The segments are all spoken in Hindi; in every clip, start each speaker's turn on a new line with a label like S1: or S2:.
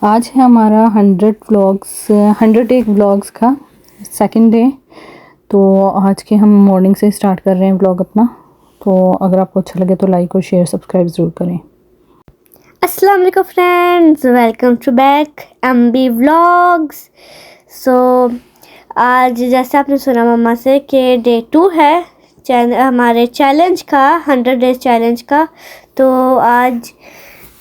S1: आज है हमारा 101 व्लॉग्स का सेकंड डे। तो आज के हम मॉर्निंग से स्टार्ट कर रहे हैं व्लॉग अपना। तो अगर आपको अच्छा लगे तो लाइक और शेयर सब्सक्राइब ज़रूर करें।
S2: अस्सलाम वालेकुम friends, welcome to back MB vlogs. So आज जैसे आपने सुना मम्मा से कि डे 2 है हमारे चैलेंज का, 100 डेज चैलेंज का। तो आज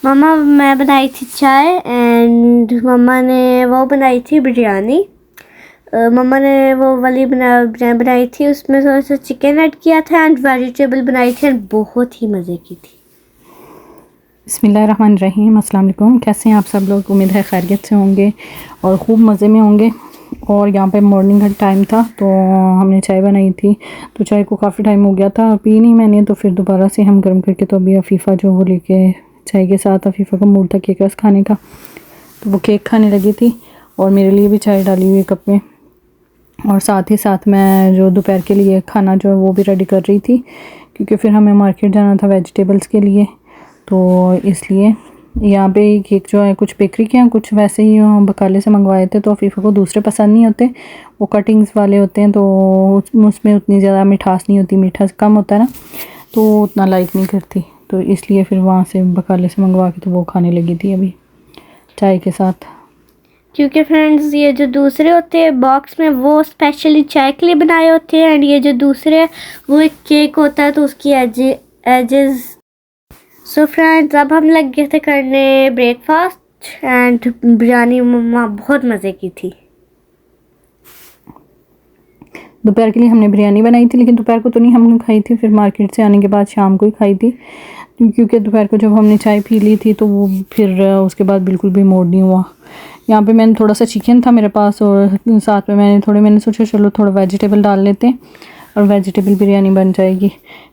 S2: मैं बनाई थी चाय एंड मम्मा ने वो बनाई थी बिरयानी। मम्मा ने वो वाली बनाई थी, उसमें थोड़ा सा चिकन ऐड किया था एंड वेजिटेबल बनाई थी एंड बहुत ही मज़े की थी।
S1: बिस्मिल्लाहिर्रहमानिर्रहीम। अस्सलाम वालेकुम। कैसे हैं आप सब लोग? उम्मीद है खैरियत से होंगे और ख़ूब मज़े में होंगे। और यहाँ पे मॉर्निंग का टाइम था तो हमने चाय बनाई थी। तो चाय को काफ़ी टाइम हो गया था, पी नहीं मैंने, तो फिर दोबारा से हम गर्म करके तो अभी अफ़ीफ़ा जो वो लेके चाय के साथ, अफ़ीफ़ा का मूड था केक रस खाने का, तो वो केक खाने लगी थी और मेरे लिए भी चाय डाली हुई कप में। और साथ ही साथ मैं जो दोपहर के लिए खाना जो है वो भी रेडी कर रही थी, क्योंकि फिर हमें मार्केट जाना था वेजिटेबल्स के लिए। तो इसलिए यहाँ पे केक जो है कुछ बेकरी के हैं, कुछ वैसे ही बकाले से मंगवाए थे। तो अफ़ीफ़ा को दूसरे पसंद नहीं होते, वो कटिंग्स वाले होते हैं, तो उसमें उतनी ज़्यादा मिठास नहीं होती, मीठा कम होता है ना, तो उतना लाइक नहीं करती। तो इसलिए फिर वहाँ से बकाले से मंगवा के तो वो खाने लगी थी अभी चाय के साथ।
S2: क्योंकि फ्रेंड्स ये जो दूसरे होते हैं बॉक्स में वो स्पेशली चाय के लिए बनाए होते हैं एंड ये जो दूसरे वो एक केक होता है तो उसकी एजेस। सो फ्रेंड्स अब हम लग गए थे करने ब्रेकफास्ट एंड बिरयानी मम्मा बहुत मज़े की थी।
S1: दोपहर के लिए हमने बिरयानी बनाई थी, लेकिन दोपहर को तो नहीं हमने खाई थी, फिर मार्केट से आने के बाद शाम को ही खाई थी, क्योंकि दोपहर को जब हमने चाय पी ली थी तो वो फिर उसके बाद बिल्कुल भी मूड नहीं हुआ। यहाँ पे मैंने थोड़ा सा चिकन था मेरे पास और साथ में मैंने सोचा चलो थोड़ा वेजिटेबल डाल लेते हैं और वेजिटेबल बिरयानी बन जाएगी।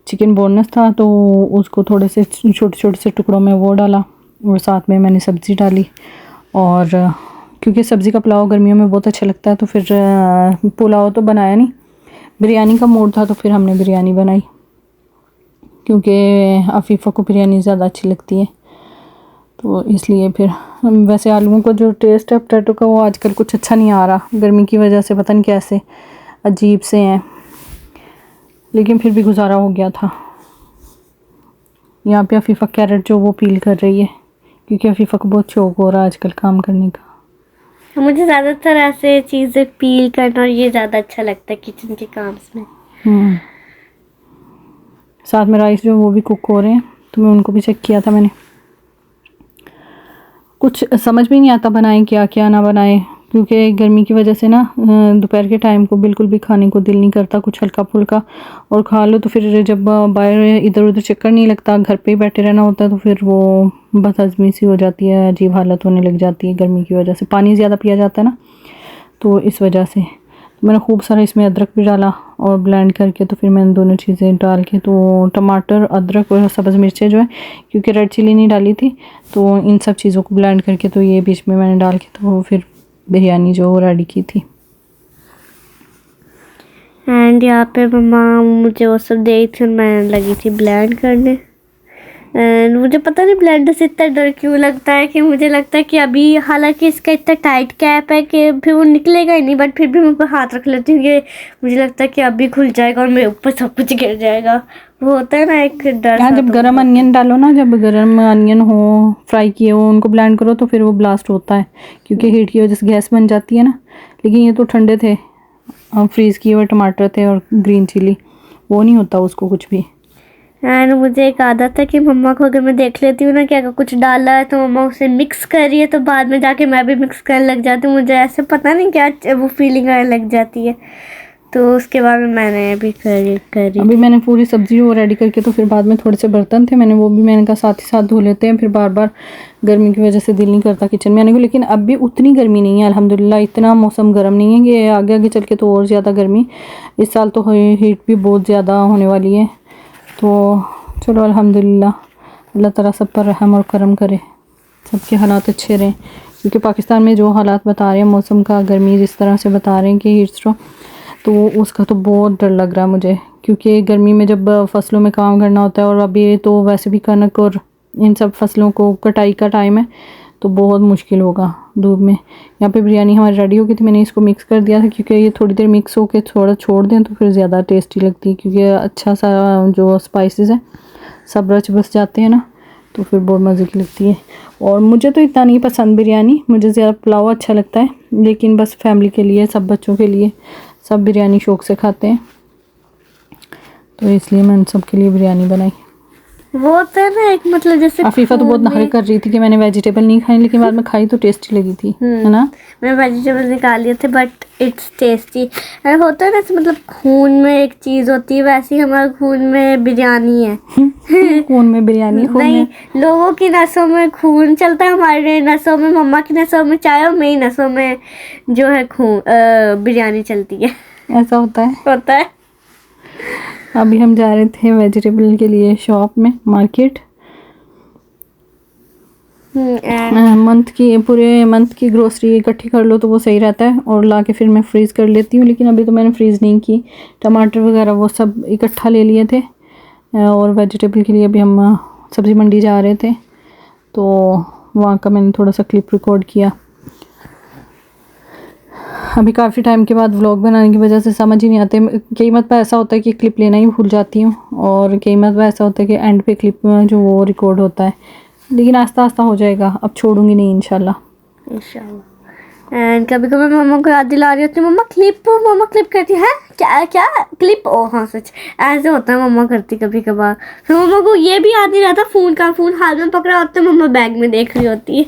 S1: चिकन बोनस था तो उसको थोड़े से छोटे छोटे से टुकड़ों में वो डाला और साथ में मैंने सब्ज़ी डाली। और क्योंकि सब्ज़ी का पुलाव गर्मियों में बहुत अच्छा लगता है, तो फिर पुलाव तो बनाया नहीं, बिरयानी का मूड था तो फिर हमने बिरयानी बनाई, क्योंकि अफ़ीफ़ा को बिरयानी ज़्यादा अच्छी लगती है। तो इसलिए फिर वैसे आलूओं का जो टेस्ट है पोटैटो का वो आजकल कुछ अच्छा नहीं आ रहा, गर्मी की वजह से पता नहीं कैसे अजीब से हैं, लेकिन फिर भी गुजारा हो गया था। यहाँ पे अफ़ीफ़ा कैरेट जो वो पील कर रही है, क्योंकि अफ़ीफ़ा को बहुत शौक हो रहा है आजकल काम करने का।
S2: मुझे ज़्यादातर ऐसे चीज़ें पील करना और ये ज़्यादा अच्छा लगता है किचन के काम में।
S1: साथ में राइस जो वो भी कुक हो रहे हैं, तो मैं उनको भी चेक किया था मैंने। कुछ समझ में नहीं आता बनाएं क्या क्या ना बनाएं, क्योंकि गर्मी की वजह से ना दोपहर के टाइम को बिल्कुल भी खाने को दिल नहीं करता, कुछ हल्का फुल्का और खा लो तो फिर जब बाहर इधर उधर चक्कर नहीं लगता, घर पे ही बैठे रहना होता है, तो फिर वो बदहज़मी सी हो जाती है, अजीब हालत होने लग जाती है गर्मी की वजह से। पानी ज़्यादा पिया जाता है ना, तो इस वजह से मैंने खूब सारा इसमें अदरक भी डाला और ब्लेंड करके तो फिर मैंने दोनों चीज़ें डाल के, तो टमाटर, अदरक और सब्ज़ मिर्चें जो है, क्योंकि रेड चिली नहीं डाली थी, तो इन सब चीज़ों को ब्लेंड करके तो ये बीच में मैंने डाल के तो फिर बिरयानी जो रेडी की थी।
S2: एंड यहाँ पे मम्मा मुझे वो सब दे थी और मैं लगी थी ब्लेंड करने। एंड मुझे पता नहीं ब्लेंडर से इतना डर क्यों लगता है, कि मुझे लगता है कि अभी हालांकि इसका इतना टाइट कैप है कि फिर वो निकलेगा ही नहीं, बट फिर भी मैं ऊपर हाथ रख लेती हूँ कि मुझे लगता है कि अभी खुल जाएगा और मेरे ऊपर सब कुछ गिर जाएगा। वो होता है ना एक डर।
S1: हाँ, जब गरम अनियन डालो ना, जब गरम अनियन हो फ्राई किए हो उनको ब्लेंड करो तो फिर वो ब्लास्ट होता है, क्योंकि हीट की वजह से गैस बन जाती है ना। लेकिन ये तो ठंडे थे, फ्रीज़ किए हुए टमाटर थे और ग्रीन चिली, वो नहीं होता उसको कुछ भी।
S2: एंड मुझे एक आदत है कि मम्मा को अगर मैं देख लेती हूँ ना कि अगर कुछ डाला है तो मम्मा उसे मिक्स कर रही है, तो बाद में जाके मैं भी मिक्स करने लग जाती हूँ। मुझे ऐसे पता नहीं क्या वो फीलिंग आने लग जाती है, तो उसके बाद में मैंने अभी करी।
S1: अभी मैंने पूरी सब्ज़ी वो रेडी करके तो फिर बाद में थोड़े से बर्तन थे, मैंने कहा साथ ही साथ धो लेते हैं, फिर बार बार गर्मी की वजह से दिल नहीं करता किचन में आने को। लेकिन अब भी उतनी गर्मी नहीं है अल्हम्दुलिल्लाह, इतना मौसम गर्म नहीं है कि आगे आगे चल के तो और ज़्यादा गर्मी। इस साल तो हीट भी बहुत ज़्यादा होने वाली है, तो चलो अल्हम्दुलिल्लाह, अल्लाह ताला सब पर रहम और करम करे, सबके हालात अच्छे रहें। क्योंकि पाकिस्तान में जो हालात बता रहे हैं मौसम का, गर्मी जिस तरह से बता रहे हैं कि हीट स्ट्रोक, तो उसका तो बहुत डर लग रहा है मुझे, क्योंकि गर्मी में जब फसलों में काम करना होता है, और अभी तो वैसे भी कनक और इन सब फसलों को कटाई का टाइम है, तो बहुत मुश्किल होगा धूप में। यहाँ पे बिरयानी हमारी रेडी हो गई थी, मैंने इसको मिक्स कर दिया था क्योंकि ये थोड़ी देर मिक्स होकर थोड़ा छोड़ दें तो फिर ज़्यादा टेस्टी लगती है, क्योंकि अच्छा सा जो स्पाइसेस है सब रच बस जाते हैं ना, तो फिर बहुत मज़े की लगती है। और मुझे तो इतना नहीं पसंद बिरयानी, मुझे ज़्यादा पुलाव अच्छा लगता है, लेकिन बस फैमिली के लिए, सब बच्चों के लिए, सब बिरयानी शौक़ से खाते हैं, तो इसलिए मैंने सबके लिए बिरयानी बनाई।
S2: वो होता है ना एक मतलब जैसे
S1: अफीफ़ा तो बहुत नखरे कर रही थी कि मैंने वेजिटेबल नहीं खाई, लेकिन बाद में खाई तो टेस्टी लगी थी, है ना।
S2: मैं वेजिटेबल निकाल लिए थे बट इट्स टेस्टी। होता है ना मतलब खून में एक चीज़ होती है, वैसे ही हमारे खून में बिरयानी है।
S1: खून में बिरयानी, खून
S2: नहीं,
S1: में
S2: लोगों की नसों में खून चलता है, हमारे नसों में, मम्मा की नसों में चाय और मेरी नसों में जो है खून बिरयानी चलती है।
S1: ऐसा होता है।
S2: है।
S1: अभी हम जा रहे थे वेजिटेबल के लिए शॉप में, मार्केट। पूरे मंथ की ग्रोसरी इकट्ठी कर लो तो वो सही रहता है, और ला के फिर मैं फ्रीज़ कर लेती हूँ, लेकिन अभी तो मैंने फ्रीज़ नहीं की। टमाटर वगैरह वो सब इकट्ठा ले लिए थे, और वेजिटेबल के लिए अभी हम सब्ज़ी मंडी जा रहे थे, तो वहाँ का मैंने थोड़ा सा क्लिप रिकॉर्ड किया। अभी काफ़ी टाइम के बाद व्लॉग बनाने की वजह से समझ ही नहीं आते, कई मत ऐसा होता है कि क्लिप लेना ही भूल जाती हूँ, और कई मत ऐसा होता है कि एंड पे क्लिप जो वो रिकॉर्ड होता है, लेकिन आस्ता आस्ता हो जाएगा, अब छोड़ूंगी नहीं इंशाल्लाह।
S2: एंड कभी कभी मम्मा को याद दिला रही होती है, मम्मा क्लिप करती है क्या क्या क्लिप, ओ हाँ सच, ऐसे होता है, मम्मा करती कभी कभार। फिर मम्मा को ये भी याद नहीं रहता, फोन हाथ में पकड़ा होता है, मम्मा बैग में देख रही होती है,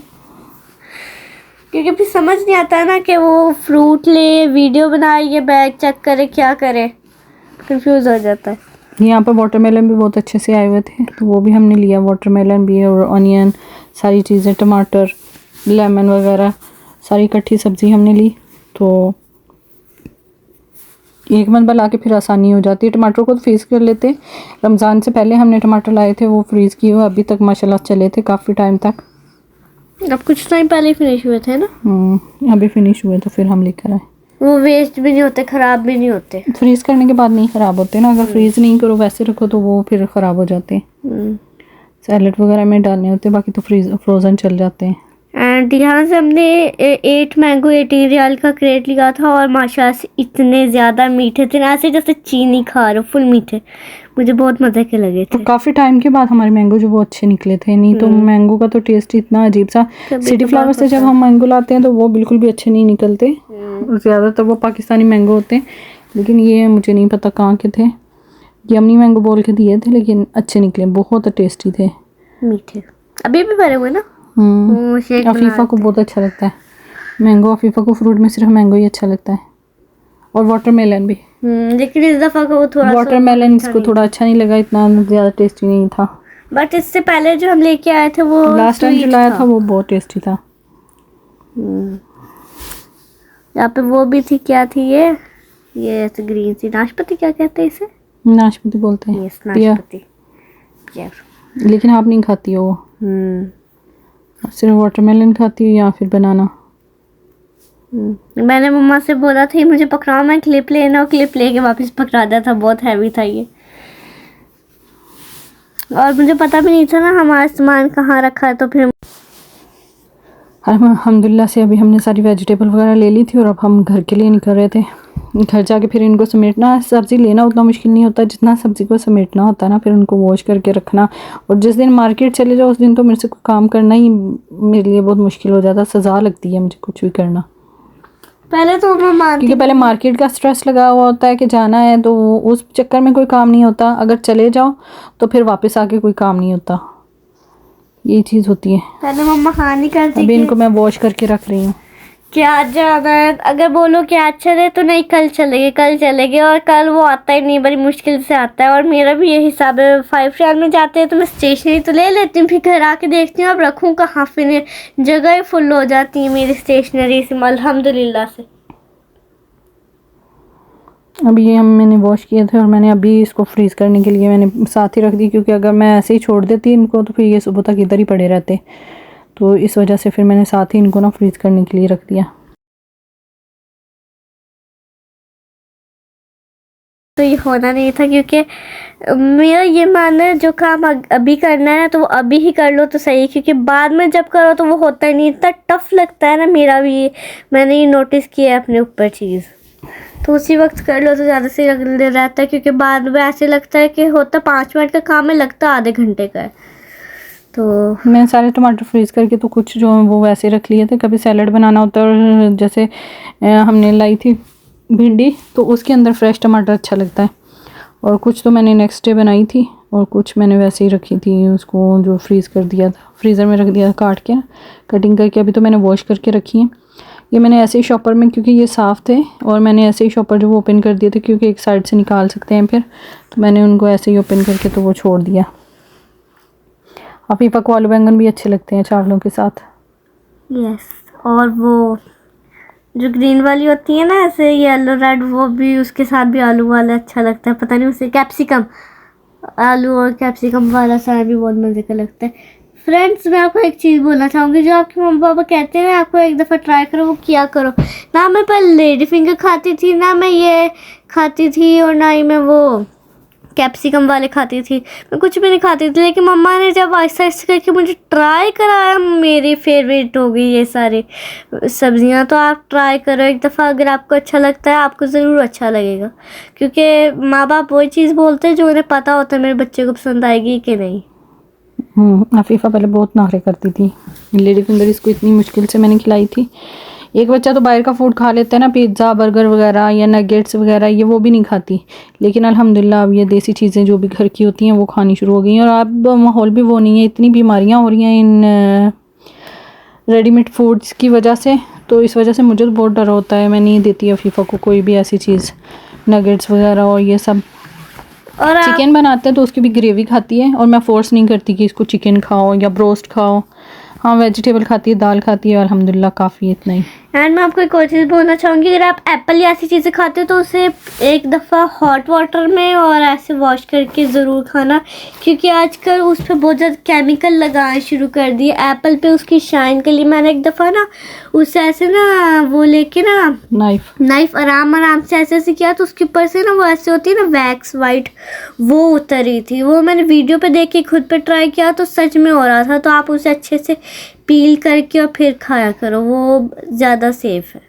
S2: क्योंकि फिर समझ नहीं आता है ना कि वो फ्रूट ले, वीडियो बनाए, ये बैग चेक करे, क्या करे, कंफ्यूज हो जाता है।
S1: यहाँ पर वाटरमेलन भी बहुत अच्छे से आए हुए थे, तो वो भी हमने लिया, वाटरमेलन भी और ऑनियन, सारी चीज़ें, टमाटर, लेमन वगैरह, सारी इकट्ठी सब्ज़ी हमने ली, तो एक मरतबा ला के फिर आसानी हो जाती है। टमाटर को तो फ्रीज़ कर लेते, रमज़ान से पहले हमने टमाटर लाए थे, वो फ्रीज़ किए हुए अभी तक माशाल्लाह चले थे काफ़ी टाइम तक।
S2: अब कुछ टाइम पहले फिनिश हुए थे ना।
S1: अभी फिनिश हुए तो फिर हम लेकर आए।
S2: वो वेस्ट भी नहीं होते, ख़राब भी नहीं होते,
S1: फ्रीज़ करने के बाद नहीं ख़राब होते ना, अगर फ्रीज़ नहीं करो वैसे रखो तो वो फिर ख़राब हो जाते हैं। सैलेड वगैरह में डालने होते, बाकी तो फ्रोज़न चल जाते हैं।
S2: एंड यहाँ से हमने 8 मैंगो 18 रियाल का क्रेट लिया था, और माशाल्लाह से इतने ज़्यादा मीठे थे ना, ऐसे जैसे चीनी खा रहे हो, फुल मीठे, मुझे बहुत मज़े के लगे थे।
S1: तो काफ़ी टाइम के बाद हमारे मैंगो जो वो अच्छे निकले थे, नहीं तो मैंगो का तो टेस्ट इतना अजीब सा, सिटी फ्लावर से जब हम मैंगो लाते हैं तो वो बिल्कुल भी अच्छे नहीं निकलते, ज़्यादातर वो पाकिस्तानी मैंगो होते हैं, लेकिन ये मुझे नहीं पता कहाँ के थे, यमनी मैंगो बोल के दिए थे, लेकिन अच्छे निकले, बहुत टेस्टी थे,
S2: मीठे। अभी भी भरे हुए ना।
S1: अफीफ़ा को बहुत अच्छा लगता है मैंगो, अफीफ़ा को फ्रूट में सिर्फ मैंगो ही अच्छा लगता है, और वाटरमेलन भी।
S2: लेकिन इस दफ़ा का वो थोड़ा
S1: वाटरमेलन इसको थोड़ा अच्छा नहीं लगा, इतना ज़्यादा टेस्टी नहीं था,
S2: बट इससे पहले जो हम लेके आए थे वो
S1: लास्ट टाइम जो लाया था वो बहुत टेस्टी था।
S2: यहाँ पे वो भी थी, क्या थी ये ऐसे ग्रीन सी नाशपाती, क्या कहते हैं इसे?
S1: नाशपाती बोलते हैं।
S2: यस, नाशपाती।
S1: लेकिन आप नहीं खाती हो वो, सिर्फ वाटरमेलन खाती हो या फिर बनाना?
S2: मैंने मम्मा से बोला था मुझे पकड़ाओ, मैं क्लिप लेना, और क्लिप लेके वापस पकड़ा दिया था, बहुत हैवी था ये, और मुझे पता भी नहीं था ना हमारा सामान कहाँ रखा है, तो फिर
S1: अल्हम्दुलिल्लाह से अभी हमने सारी वेजिटेबल वगैरह ले ली थी, और अब हम घर के लिए निकल रहे थे। घर जाके फिर इनको समेटना, सब्ज़ी लेना उतना मुश्किल नहीं होता जितना सब्ज़ी को समेटना होता है ना, फिर उनको वॉश करके रखना, और जिस दिन मार्केट चले जाओ उस दिन तो मेरे से काम करना ही मेरे लिए बहुत मुश्किल हो जाता, सज़ा लगती है मुझे कुछ भी करना।
S2: पहले तो
S1: क्योंकि पहले मार्केट का स्ट्रेस लगा हुआ होता है कि जाना है, तो उस चक्कर में कोई काम नहीं होता, अगर चले जाओ तो फिर वापस आके कोई काम नहीं होता, ये चीज़ होती है।
S2: पहले मम्मा हाँ नहीं करती,
S1: अभी इनको मैं वॉश करके रख रही हूँ
S2: कि आज जाना है, अगर बोलो कि आज चले तो नहीं, कल चलेंगे, और कल वो आता ही नहीं, बड़ी मुश्किल से आता है, और मेरा भी यही हिसाब है। 5 रियाल में जाते हैं तो मैं स्टेशनरी तो ले लेती हूँ, फिर घर आके देखती हूँ अब रखूँ कहाँ, फिर जगह ही फुल हो जाती है मेरी स्टेशनरी से, अल्हम्दुलिल्लाह से।
S1: अभी ये मैंने वॉश किए थे, और मैंने अभी इसको फ्रीज़ करने के लिए मैंने साथ ही रख दी, क्योंकि अगर मैं ऐसे ही छोड़ देती इनको तो फिर ये सुबह तक इधर ही पड़े रहते, तो इस वजह से फिर मैंने साथ ही इनको ना फ्रीज़ करने के लिए रख दिया।
S2: तो ये होना नहीं था, क्योंकि मेरा ये मानना है जो काम अभी करना है ना तो वो अभी ही कर लो तो सही, क्योंकि बाद में जब करो तो वो होता ही नहीं, इतना टफ लगता है ना। मेरा भी मैंने ये नोटिस किया है अपने ऊपर चीज़, तो उसी वक्त कर लो तो ज़्यादा सही रहता है, क्योंकि बाद में ऐसे लगता है कि होता 5 मिनट का काम है, लगता आधे घंटे का है। तो
S1: मैंने सारे टमाटर फ्रीज़ करके तो कुछ जो है वो वैसे रख लिए थे, कभी सैलड बनाना होता है और जैसे हमने लाई थी भिंडी तो उसके अंदर फ्रेश टमाटर अच्छा लगता है, और कुछ तो मैंने नेक्स्ट डे बनाई थी और कुछ मैंने वैसे ही रखी थी, उसको जो फ्रीज़ कर दिया था, फ्रीज़र में रख दिया था काट के, कटिंग करके। अभी तो मैंने वॉश करके रखी है। ये मैंने ऐसे ही शॉपर में, क्योंकि ये साफ़ थे और मैंने ऐसे ही शॉपर जो वो ओपन कर दिए थे, क्योंकि एक साइड से निकाल सकते हैं फिर, तो मैंने उनको ऐसे ही ओपन करके तो वो छोड़ दिया। अफीफ़ा को आलू बैंगन भी अच्छे लगते हैं चावलों के साथ।
S2: यस, और वो जो ग्रीन वाली होती है ना ऐसे येलो रेड, वो भी उसके साथ भी आलू वाला अच्छा लगता है। पता नहीं उसे कैप्सिकम, आलू और कैप्सिकम वाला सारा भी बहुत मज़े का लगता है। फ्रेंड्स, मैं आपको एक चीज़ बोलना चाहूँगी, जो आपके मम्मी पापा कहते हैं ना आपको एक दफ़ा ट्राई करो, वो किया करो ना। मैं पहले लेडी फिंगर खाती थी, ना मैं ये खाती थी, और ना ही मैं वो कैप्सिकम वाले खाती थी, मैं कुछ भी नहीं खाती थी। लेकिन मम्मा ने जब आहिस्ता आहिस्ता करके मुझे ट्राई कराया, मेरी फेवरेट हो गई ये सारी सब्जियां। तो आप ट्राई करो एक दफ़ा, अगर आपको अच्छा लगता है आपको ज़रूर अच्छा लगेगा, क्योंकि माँ बाप वही चीज़ बोलते हैं जो उन्हें पता होता है मेरे बच्चे को पसंद आएगी कि नहीं।
S1: अफीफ़ा पहले बहुत नखरे करती थी, लेडी फिंगर इसको इतनी मुश्किल से मैंने खिलाई थी। एक बच्चा तो बाहर का फूड खा लेता है ना, पिज़्ज़ा बर्गर वगैरह या नगेट्स वगैरह, ये वो भी नहीं खाती। लेकिन अल्हम्दुलिल्लाह अब ये देसी चीज़ें जो भी घर की होती हैं वो खानी शुरू हो गई हैं, और अब माहौल भी वो नहीं है, इतनी बीमारियां हो रही हैं इन रेडीमेड फूड्स की वजह से। तो इस वजह से मुझे तो बहुत डर होता है, मैं नहीं देती अफीफ़ा को कोई भी ऐसी चीज़, नगेट्स वगैरह और ये सब।
S2: और
S1: चिकन बनाते हैं तो उसकी भी ग्रेवी खाती है, और मैं फोर्स नहीं करती कि इसको चिकन खाओ या ब्रोस्ट खाओ। हाँ, वेजिटेबल खाती है, दाल खाती है, अल्हम्दुलिल्लाह काफ़ी है इतना ही।
S2: एंड मैं आपको एक और चीज़ बोलना चाहूँगी, अगर आप एप्पल या ऐसी चीज़ें खाते हो तो उसे एक दफ़ा हॉट वाटर में और ऐसे वॉश करके ज़रूर खाना, क्योंकि आजकल उस पर बहुत ज़्यादा केमिकल लगाना शुरू कर दिए एप्पल पे उसकी शाइन के लिए। मैंने एक दफ़ा ना उससे ऐसे ना वो लेके ना नाइफ आराम से ऐसे किया, तो उसके ऊपर से ना वो ऐसे होती है ना वैक्स वाइट, वो उतरी थी। वो मैंने वीडियो पे देख के खुद पे ट्राई किया तो सच में हो रहा था। तो आप उसे अच्छे से पील करके और फिर खाया करो, वो ज़्यादा सेफ़ है,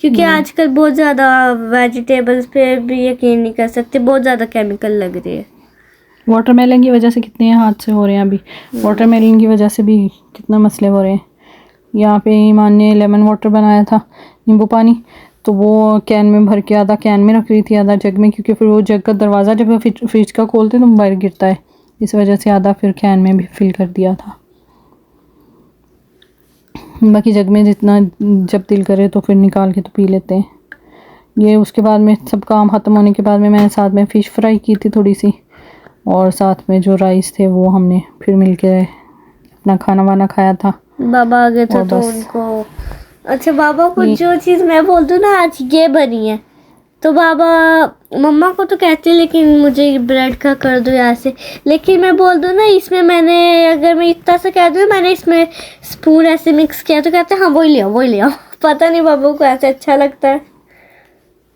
S2: क्योंकि आजकल बहुत ज़्यादा वेजिटेबल्स पे भी यकीन नहीं कर सकते, बहुत ज़्यादा केमिकल लग रही है।
S1: वाटरमेलन की वजह से कितने हादसे हो रहे हैं अभी, वाटरमेलन की वजह से भी कितना मसले हो रहे हैं। यहाँ पे ईमान ने लेमन वाटर बनाया था, नींबू पानी, तो वो कैन में भर के आधा कैन में रख रही थी, आधा जग में, क्योंकि फिर वो जग का दरवाज़ा जब फ्रिज का खोलते तो बाहर गिरता है, इस वजह से आधा फिर कैन में भी फिल कर दिया था। बाकी जग में जितना जब दिल करे तो फिर निकाल के तो पी लेते हैं। ये उसके बाद में सब काम ख़त्म होने के बाद में मैंने साथ में फ़िश फ्राई की थी थोड़ी सी, और साथ में जो राइस थे वो हमने फिर मिलके अपना खाना वाना खाया था।
S2: बाबा आ गए थे तो उनको, अच्छा बाबा को जो चीज़ मैं बोल दूँ ना आज ये बनी है, तो बाबा मम्मा को तो कहते हैं लेकिन मुझे ब्रेड का कर दो ऐसे, लेकिन मैं बोल दूँ ना इसमें मैंने, अगर मैं इतना सा कह दूँ मैंने इसमें स्पून ऐसे मिक्स किया, तो कहते हैं हाँ वही ले आओ। पता नहीं बाबा को ऐसे अच्छा लगता है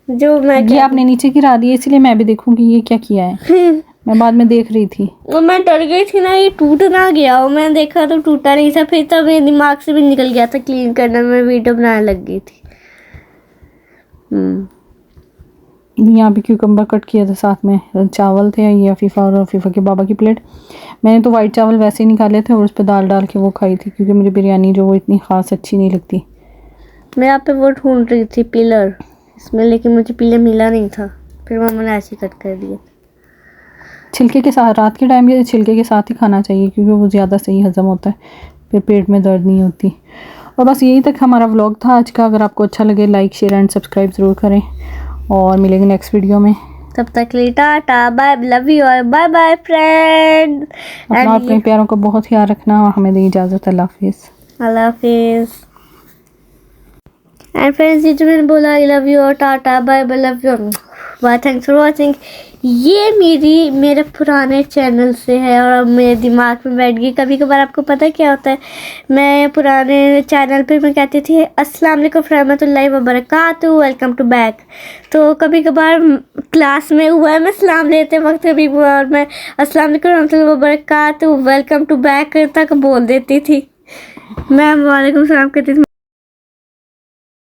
S2: जो मैं
S1: ये आपने नीचे गिरा दिया, इसलिए मैं भी देखूंगी ये क्या किया है। मैं बाद में देख रही थी
S2: और मैं डर गई थी ना ये टूट ना गया हो, मैं देखा तो टूटा नहीं था, फिर तब मेरे दिमाग से भी निकल गया था क्लीन करना, मैं वीडियो बनाने लग गई थी।
S1: यहाँ पे क्यूकम्बर कट किया था, साथ में चावल थे, ये अफीफ़ा और अफीफ़ा के बाबा की प्लेट। मैंने तो वाइट चावल वैसे ही निकाले थे और उस पर दाल डाल के वो खाई थी, क्योंकि मुझे बिरयानी जो वो इतनी ख़ास अच्छी नहीं लगती।
S2: मैं यहाँ पे वो ढूंढ रही थी पिलर इसमें, लेकिन मुझे पिलर मिला नहीं था, फिर मम्मा ने ऐसे कट कर दिया।
S1: छिलके के साथ रात के टाइम ये छिलके के साथ ही खाना चाहिए, क्योंकि वो ज़्यादा सही हज़म होता है, फिर पेट में दर्द नहीं होती। और बस यही तक हमारा व्लॉग था आज का। अगर आपको अच्छा लगे लाइक शेयर एंड सब्सक्राइब ज़रूर करें, और मिलेंगे नेक्स्ट वीडियो में।
S2: तब तक के लिए टाटा बाय, लव यू और बाय बाय फ्रेंड।
S1: अपने प्यारों का बहुत ख्याल रखना और हमें दी इजाज़त। अल्लाह हाफिज़।
S2: अल्लाह हाफिज़। एंड फ्रेंड्स, ये जो मैंने बोला आई लव यू और tata bye bye, love you, bye, thanks for watching. ये मेरे पुराने चैनल से है और अब मेरे दिमाग में बैठ गई। कभी कभार आपको पता है क्या होता है, मैं पुराने चैनल पे मैं कहती थी अस्सलाम वालेकुम रहमतुल्लाहि व बरकातहू, वेलकम टू बैक। तो कभी कभार क्लास में हुआ है, मैं सलाम लेते वक्त कभी हुआ और मैं अस्सलाम वालेकुम रहमतुल्लाहि व बरकातहू, वेलकम टू बैक तक बोल देती थी। मैं वालेकुम सलाम कहती थी।